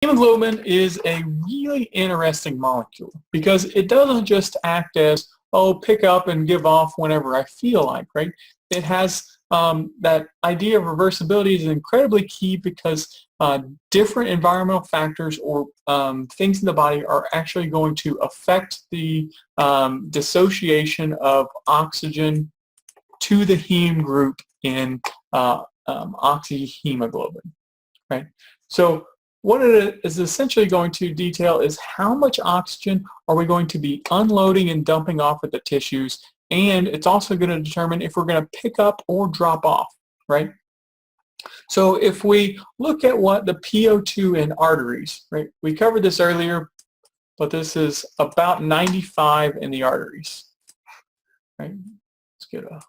Hemoglobin is a really interesting molecule because it doesn't just act as, oh, pick up and give off whenever I feel like, right? It has that idea of reversibility is incredibly key because different environmental factors or things in the body are actually going to affect the dissociation of oxygen to the heme group in oxyhemoglobin, right? So what it is essentially going to detail is how much oxygen are we going to be unloading and dumping off at the tissues, and it's also going to determine if we're going to pick up or drop off, right? So if we look at what the PO2 in arteries, right? We covered this earlier, but this is about 95 in the arteries, right? Let's get a...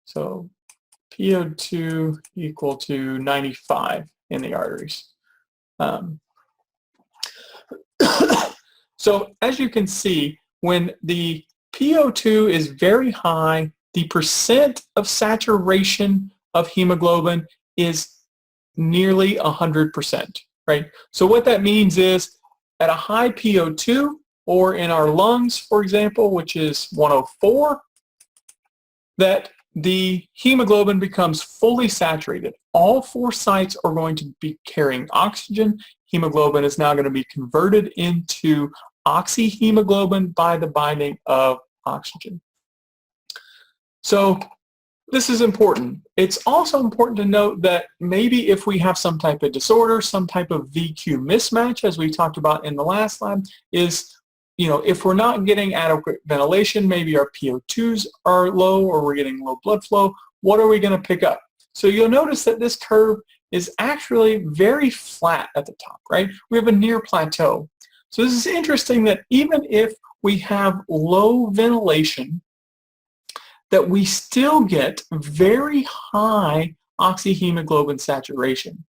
So PO2 equal to 95 in the arteries. So as you can see, when the PO2 is very high, the percent of saturation of hemoglobin is nearly 100%, right? So what that means is at a high PO2, or in our lungs, for example, which is 104, that the hemoglobin becomes fully saturated. All four sites are going to be carrying oxygen. Hemoglobin is now going to be converted into oxyhemoglobin by the binding of oxygen. So this is important. It's also important to note that maybe if we have some type of disorder, some type of VQ mismatch, as we talked about in the last lab, is, you know, if we're not getting adequate ventilation, maybe our PO2s are low or we're getting low blood flow, what are we going to pick up? So you'll notice that this curve is actually very flat at the top, right? We have a near plateau. So this is interesting that even if we have low ventilation, that we still get very high oxyhemoglobin saturation.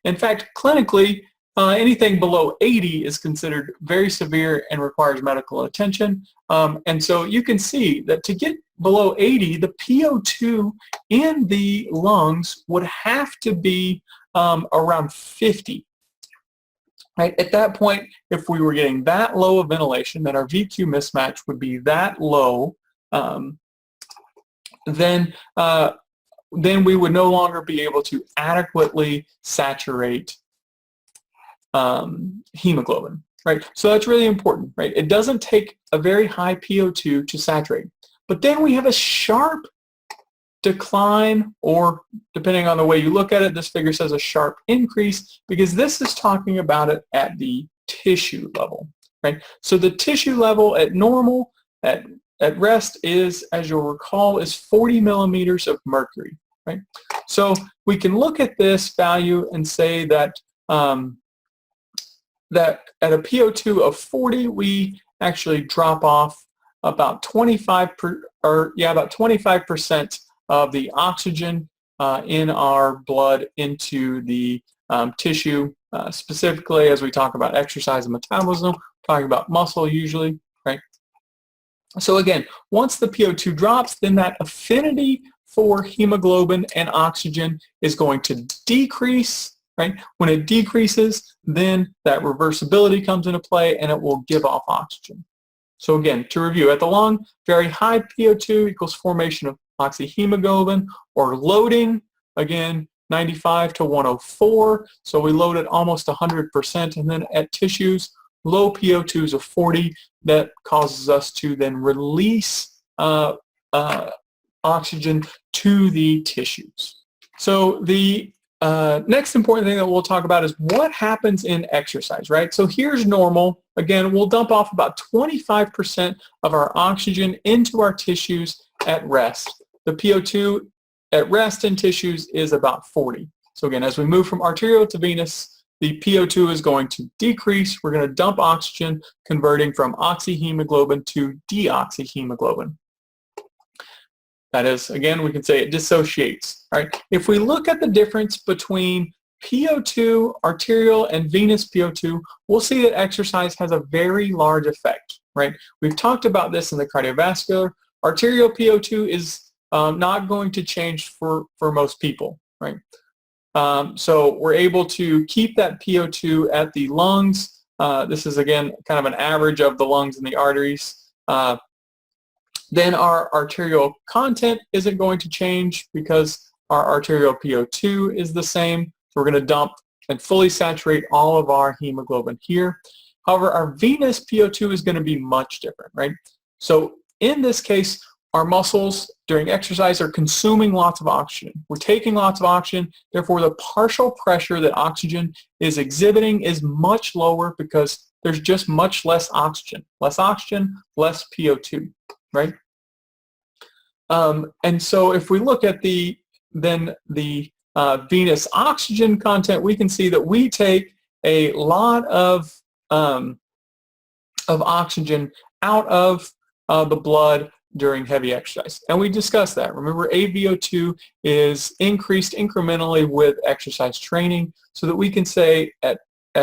In fact, clinically, anything below 80 is considered very severe and requires medical attention. And so you can see that to get below 80, the PO2 in the lungs would have to be around 50. Right? At that point, if we were getting that low of ventilation, then our VQ mismatch would be that low, then we would no longer be able to adequately saturate hemoglobin, right? So that's really important, right? It doesn't take a very high PO2 to saturate. But then we have a sharp decline, or depending on the way you look at it, this figure says a sharp increase, because this is talking about it at the tissue level, right? So the tissue level at normal, at rest is, as you'll recall, is 40 millimeters of mercury, right? So we can look at this value and say that that at a PO2 of 40, we actually drop off about 25% of the oxygen in our blood into the tissue, specifically as we talk about exercise and metabolism, talking about muscle usually, right? So again, once the PO2 drops, then that affinity for hemoglobin and oxygen is going to decrease, right? When it decreases, then that reversibility comes into play and it will give off oxygen. So again, to review, at the lung, very high PO2 equals formation of oxyhemoglobin, or loading, again, 95 to 104. So we load at almost 100%, and then at tissues, low PO2s of 40, that causes us to then release oxygen to the tissues. So the next important thing that we'll talk about is what happens in exercise, right? So here's normal. Again, we'll dump off about 25% of our oxygen into our tissues at rest. The PO2 at rest in tissues is about 40. So again, as we move from arterial to venous, the PO2 is going to decrease. We're going to dump oxygen, converting from oxyhemoglobin to deoxyhemoglobin. That is, again, we can say it dissociates, right? If we look at the difference between PO2, arterial, and venous PO2, we'll see that exercise has a very large effect, right? We've talked about this in the cardiovascular. Arterial PO2 is not going to change for most people, right? So we're able to keep that PO2 at the lungs. This is, again, kind of an average of the lungs and the arteries. Then our arterial content isn't going to change because our arterial PO2 is the same. So we're going to dump and fully saturate all of our hemoglobin here. However, our venous PO2 is going to be much different, right? So in this case, our muscles during exercise are consuming lots of oxygen. We're taking lots of oxygen, therefore the partial pressure that oxygen is exhibiting is much lower because there's just much less oxygen. Less oxygen, less PO2, right? And so if we look at the venous oxygen content, we can see that we take a lot of oxygen out of the blood during heavy exercise. And we discussed that. Remember, AVO2 is increased incrementally with exercise training so that we can say at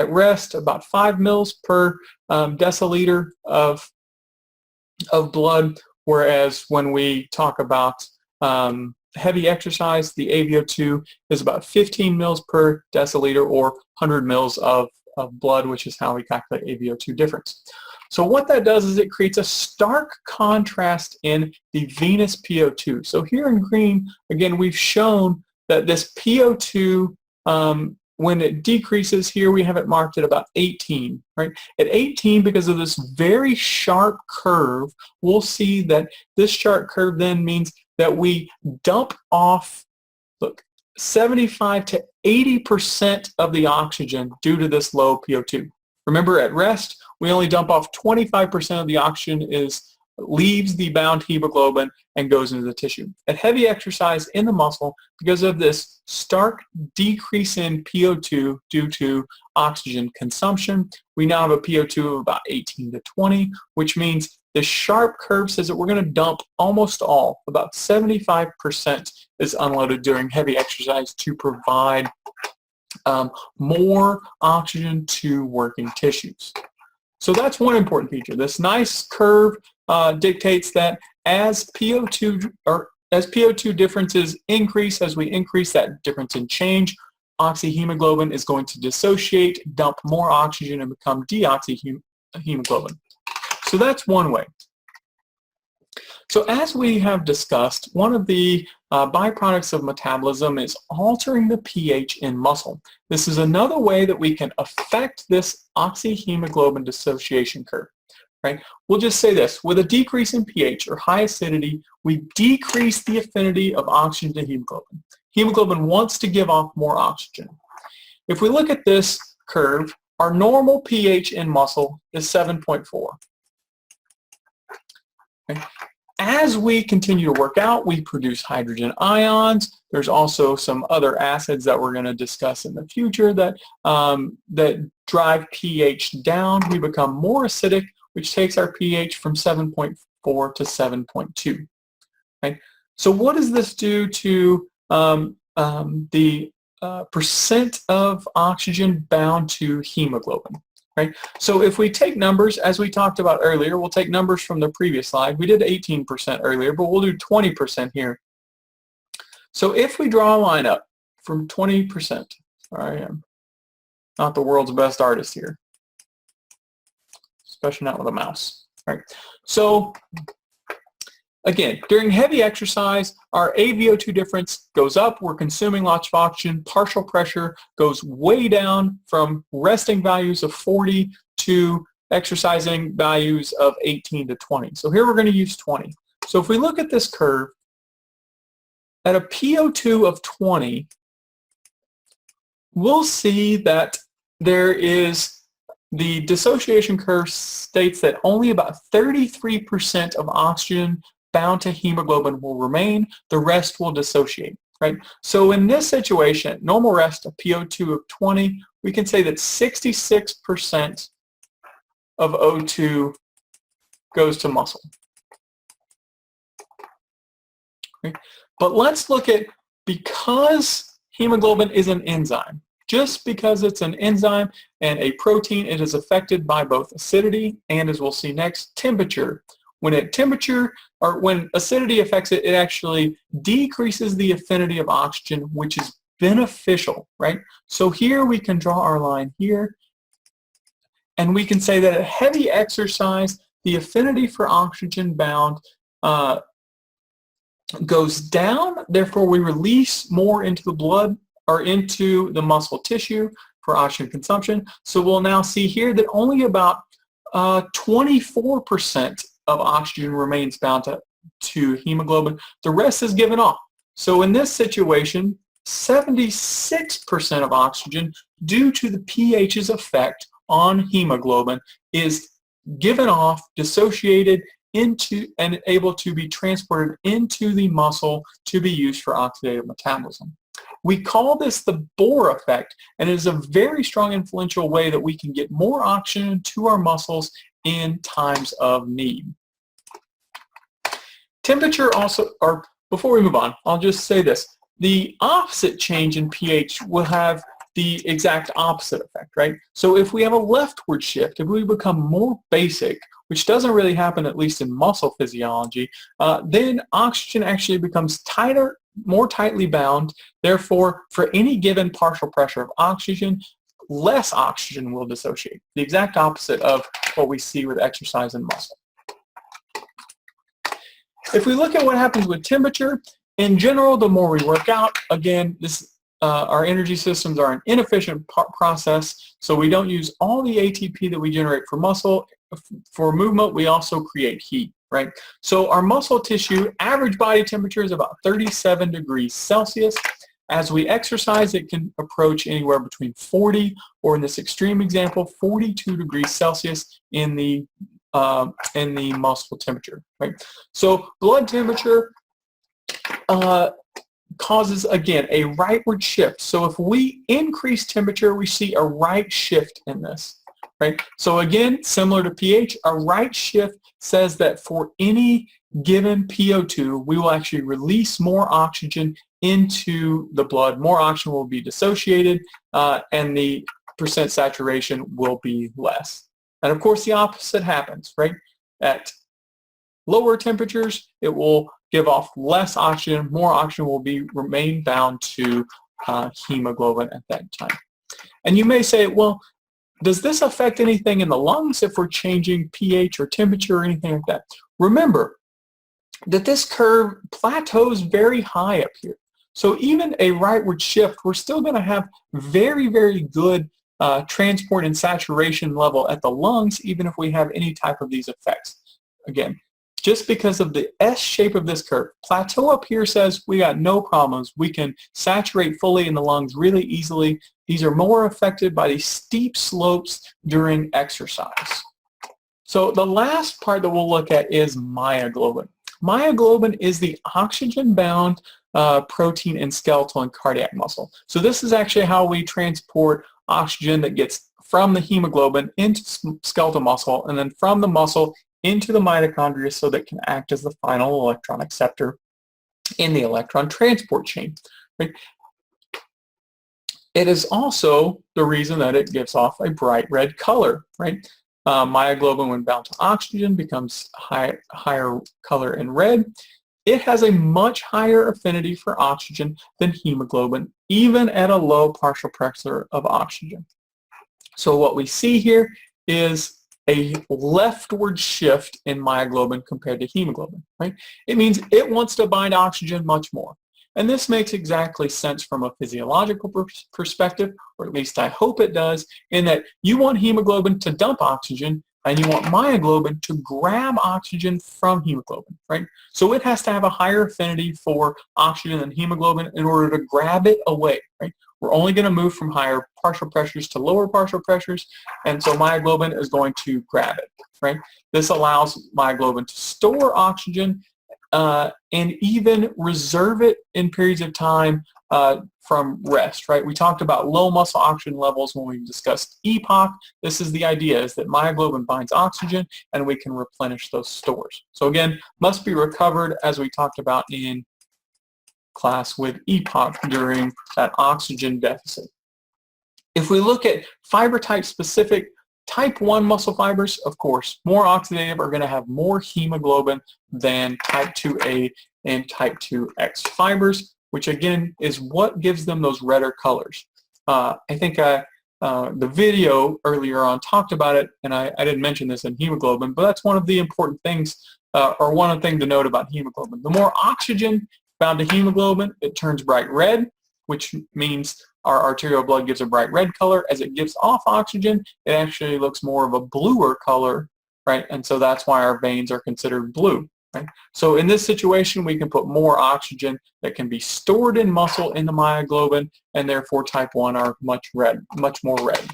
rest about 5 mils per deciliter of blood, whereas when we talk about heavy exercise, the AVO2 is about 15 mils per deciliter or 100 mils of blood, which is how we calculate AVO2 difference. So what that does is it creates a stark contrast in the venous PO2. So here in green, again, we've shown that this PO2, when it decreases here, we have it marked at about 18, right? At 18, because of this very sharp curve, we'll see that this sharp curve then means that we dump off, look, 75 to 80% of the oxygen due to this low PO2. Remember, at rest, we only dump off 25% of the oxygen leaves the bound hemoglobin and goes into the tissue. At heavy exercise in the muscle, because of this stark decrease in PO2 due to oxygen consumption, we now have a PO2 of about 18 to 20, which means the sharp curve says that we're going to dump almost all, about 75% is unloaded during heavy exercise to provide more oxygen to working tissues. So that's one important feature. This nice curve dictates that as PO2 differences increase, as we increase that difference in change, oxyhemoglobin is going to dissociate, dump more oxygen, and become deoxyhemoglobin. So that's one way. So as we have discussed, one of the byproducts of metabolism is altering the pH in muscle. This is another way that we can affect this oxyhemoglobin dissociation curve, right? We'll just say this, with a decrease in pH or high acidity, we decrease the affinity of oxygen to hemoglobin. Hemoglobin wants to give off more oxygen. If we look at this curve, our normal pH in muscle is 7.4. Okay. As we continue to work out, we produce hydrogen ions. There's also some other acids that we're going to discuss in the future that drive pH down. We become more acidic, which takes our pH from 7.4 to 7.2. Right? So what does this do to the percent of oxygen bound to hemoglobin? Right? So if we take numbers, as we talked about earlier, we'll take numbers from the previous slide. We did 18% earlier, but we'll do 20% here. So if we draw a line up from 20%, I am not the world's best artist here, especially not with a mouse. Right? So again, during heavy exercise, our AVO2 difference goes up. We're consuming lots of oxygen. Partial pressure goes way down from resting values of 40 to exercising values of 18 to 20. So here we're going to use 20. So if we look at this curve, at a PO2 of 20, we'll see that there is the dissociation curve states that only about 33% of oxygen bound to hemoglobin will remain, the rest will dissociate, right? So in this situation, normal rest, a PO2 of 20, we can say that 66% of O2 goes to muscle. Okay? But let's look at, because hemoglobin is an enzyme, just because it's an enzyme and a protein, it is affected by both acidity and, as we'll see next, temperature. When when acidity affects it, it actually decreases the affinity of oxygen, which is beneficial, right? So here we can draw our line here, and we can say that at heavy exercise, the affinity for oxygen bound goes down. Therefore, we release more into the blood or into the muscle tissue for oxygen consumption. So we'll now see here that only about 24% of oxygen remains bound to hemoglobin. The rest is given off. So in this situation, 76% of oxygen, due to the pH's effect on hemoglobin, is given off, dissociated into, and able to be transported into the muscle to be used for oxidative metabolism. We call this the Bohr effect, and it is a very strong influential way that we can get more oxygen to our muscles in times of need. Temperature also, or before we move on, I'll just say this. The opposite change in pH will have the exact opposite effect, right? So if we have a leftward shift, if we become more basic, which doesn't really happen at least in muscle physiology, then oxygen actually becomes tighter, more tightly bound. Therefore, for any given partial pressure of oxygen, less oxygen will dissociate. The exact opposite of what we see with exercise and muscle. If we look at what happens with temperature, in general, the more we work out, again, our energy systems are an inefficient process, so we don't use all the ATP that we generate for muscle. For movement, we also create heat, right? So our muscle tissue, average body temperature is about 37 degrees Celsius. As we exercise, it can approach anywhere between 40, or in this extreme example, 42 degrees Celsius in the muscle temperature, right? So blood temperature causes, again, a rightward shift. So if we increase temperature, we see a right shift in this, right? So again, similar to pH, a right shift says that for any given PO2, we will actually release more oxygen into the blood. More oxygen will be dissociated, and the percent saturation will be less. And of course, the opposite happens, right? At lower temperatures, it will give off less oxygen. More oxygen will remain bound to hemoglobin at that time. And you may say, well, does this affect anything in the lungs if we're changing pH or temperature or anything like that? Remember that this curve plateaus very high up here. So even a rightward shift, we're still going to have very, very good transport and saturation level at the lungs, even if we have any type of these effects. Again, just because of the S shape of this curve. Plateau up here says we got no problems. We can saturate fully in the lungs really easily. These are more affected by these steep slopes during exercise. So the last part that we'll look at is myoglobin. Myoglobin is the oxygen-bound protein in skeletal and cardiac muscle. So this is actually how we transport oxygen that gets from the hemoglobin into skeletal muscle, and then from the muscle into the mitochondria, so that it can act as the final electron acceptor in the electron transport chain. Right? It is also the reason that it gives off a bright red color. Right? Myoglobin, when bound to oxygen, becomes higher color in red. It has a much higher affinity for oxygen than hemoglobin, even at a low partial pressure of oxygen. So what we see here is a leftward shift in myoglobin compared to hemoglobin, right? It means it wants to bind oxygen much more. And this makes exactly sense from a physiological perspective, or at least I hope it does, in that you want hemoglobin to dump oxygen, and you want myoglobin to grab oxygen from hemoglobin, right? So it has to have a higher affinity for oxygen than hemoglobin in order to grab it away, right? We're only going to move from higher partial pressures to lower partial pressures, and so myoglobin is going to grab it, right? This allows myoglobin to store oxygen and even reserve it in periods of time from rest, right? We talked about low muscle oxygen levels when we discussed EPOC. This is the idea, is that myoglobin binds oxygen and we can replenish those stores. So again, must be recovered, as we talked about in class with EPOC during that oxygen deficit. If we look at fiber type specific, type 1 muscle fibers, of course, more oxidative, are going to have more hemoglobin than type 2A and type 2X fibers. which again is what gives them those redder colors. I think the video earlier on talked about it, and I didn't mention this in hemoglobin, but that's one of the important things, or one of the things to note about hemoglobin. The more oxygen bound to hemoglobin, it turns bright red, which means our arterial blood gives a bright red color. As it gives off oxygen, it actually looks more of a bluer color, right? And so that's why our veins are considered blue, right? So in this situation, we can put more oxygen that can be stored in muscle in the myoglobin, and therefore type 1 are much more red.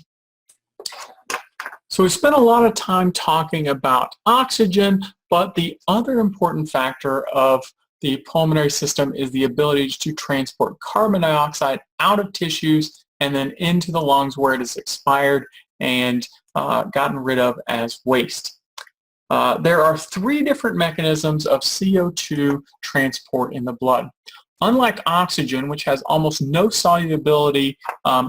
So we spent a lot of time talking about oxygen, but the other important factor of the pulmonary system is the ability to transport carbon dioxide out of tissues and then into the lungs where it is expired and gotten rid of as waste. There are 3 different mechanisms of CO2 transport in the blood. Unlike oxygen, which has almost no solubility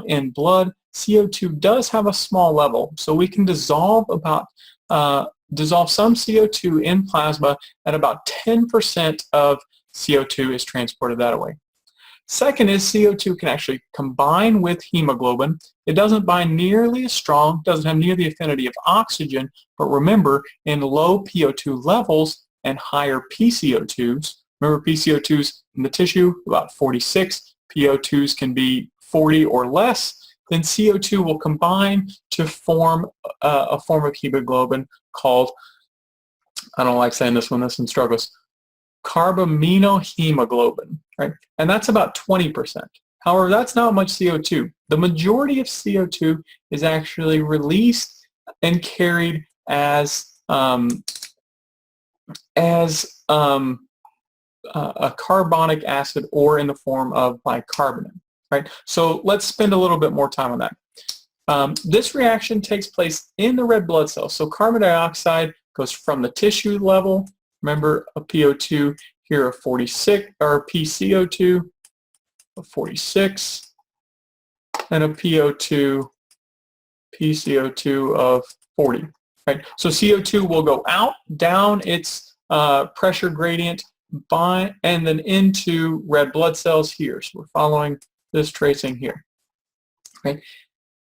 in blood, CO2 does have a small level, so we can dissolve some CO2 in plasma, and about 10% of CO2 is transported that way. Second is CO2 can actually combine with hemoglobin. It doesn't bind nearly as strong, doesn't have near the affinity of oxygen, but remember, in low PO2 levels and higher PCO2s, remember PCO2s in the tissue, about 46, PO2s can be 40 or less, then CO2 will combine to form a form of hemoglobin called, I don't like saying this one, this one struggles, carbaminohemoglobin, right? And that's about 20%. However, that's not much CO2. The majority of CO2 is actually released and carried as a carbonic acid or in the form of bicarbonate, right? So let's spend a little bit more time on that. This reaction takes place in the red blood cells. So carbon dioxide goes from the tissue level. Remember a PO2 here of 46, or a PCO2 of 46, and a PO2, PCO2 of 40. Right? So CO2 will go out, down its pressure gradient, and then into red blood cells here. So we're following this tracing here. Okay?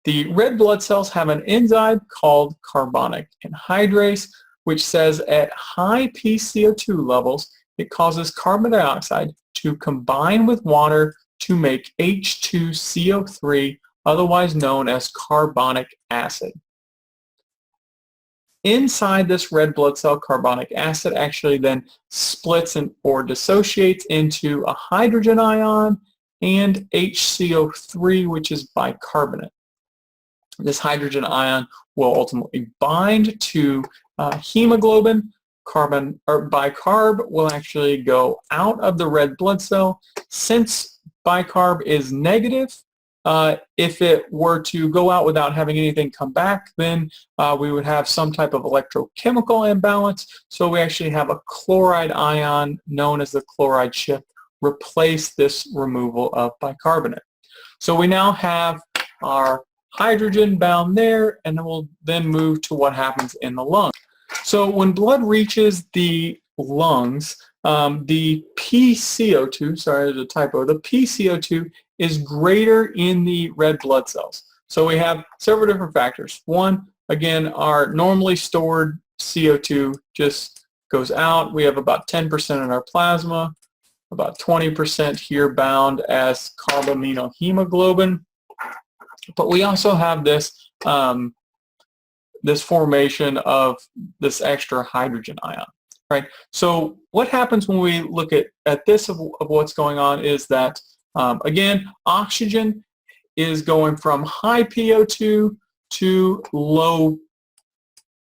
The red blood cells have an enzyme called carbonic anhydrase, which says at high PCO2 levels, it causes carbon dioxide to combine with water to make H2CO3, otherwise known as carbonic acid. Inside this red blood cell, carbonic acid actually then splits or dissociates into a hydrogen ion and HCO3, which is bicarbonate. This hydrogen ion will ultimately bind to hemoglobin. Bicarb will actually go out of the red blood cell. Since bicarb is negative, if it were to go out without having anything come back, then we would have some type of electrochemical imbalance. So we actually have a chloride ion known as the chloride shift replace this removal of bicarbonate. So we now have our hydrogen bound there, and we'll then move to what happens in the lung. So when blood reaches the lungs, the PCO2, sorry, there's a typo, the PCO2 is greater in the red blood cells. So we have several different factors. One, again, our normally stored CO2 just goes out. We have about 10% in our plasma, about 20% here bound as carbaminohemoglobin. But we also have this this formation of this extra hydrogen ion, right? So what happens when we look at this of what's going on is that, again, oxygen is going from high PO2 to low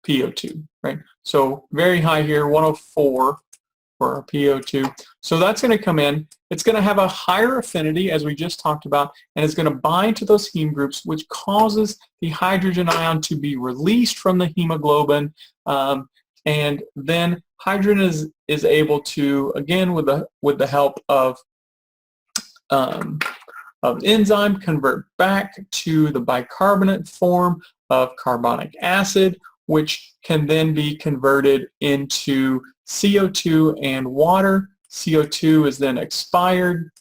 PO2, right? So very high here, 104 for our PO2. So that's going to come in. It's going to have a higher affinity, as we just talked about, and it's going to bind to those heme groups, which causes the hydrogen ion to be released from the hemoglobin, and then hydrogen is able to, again, with the help of enzyme, convert back to the bicarbonate form of carbonic acid, which can then be converted into CO2 and water. CO2 is then expired,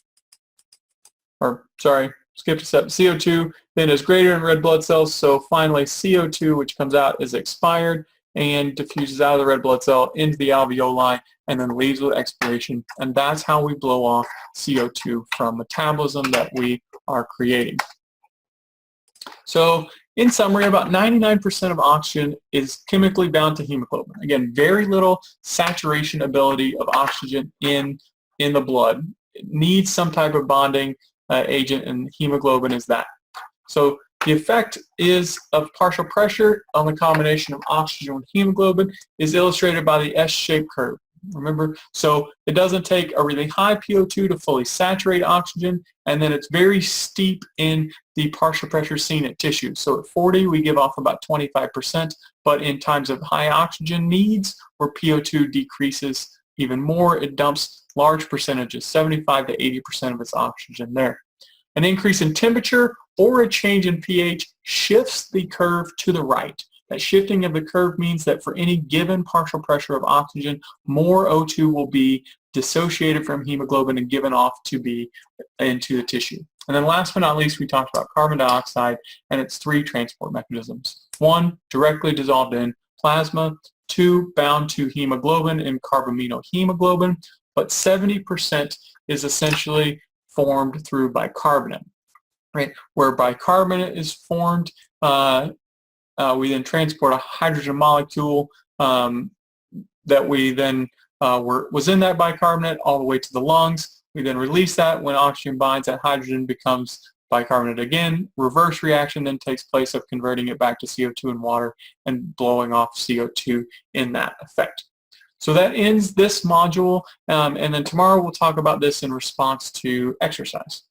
or sorry, skipped a step, CO2 then is greater in red blood cells, so finally CO2, which comes out, is expired and diffuses out of the red blood cell into the alveoli and then leaves with expiration, and that's how we blow off CO2 from metabolism that we are creating. So in summary, about 99% of oxygen is chemically bound to hemoglobin. Again, very little saturation ability of oxygen in the blood. It needs some type of bonding agent, and hemoglobin is that. So the effect is of partial pressure on the combination of oxygen with hemoglobin is illustrated by the S-shaped curve. Remember, so it doesn't take a really high PO2 to fully saturate oxygen, and then it's very steep in the partial pressure seen at tissue. So at 40, we give off about 25%, but in times of high oxygen needs, where PO2 decreases even more, it dumps large percentages, 75 to 80% of its oxygen there. An increase in temperature or a change in pH shifts the curve to the right. That shifting of the curve means that for any given partial pressure of oxygen, more O2 will be dissociated from hemoglobin and given off to be into the tissue. And then last but not least, we talked about carbon dioxide and its three transport mechanisms. 1, directly dissolved in plasma. 2, bound to hemoglobin in carbaminohemoglobin. But 70% is essentially formed through bicarbonate, right? Where bicarbonate is formed, we then transport a hydrogen molecule that we then was in that bicarbonate all the way to the lungs. We then release that. When oxygen binds, that hydrogen becomes bicarbonate again. Reverse reaction then takes place of converting it back to CO2 and water and blowing off CO2 in that effect. So that ends this module, and then tomorrow we'll talk about this in response to exercise.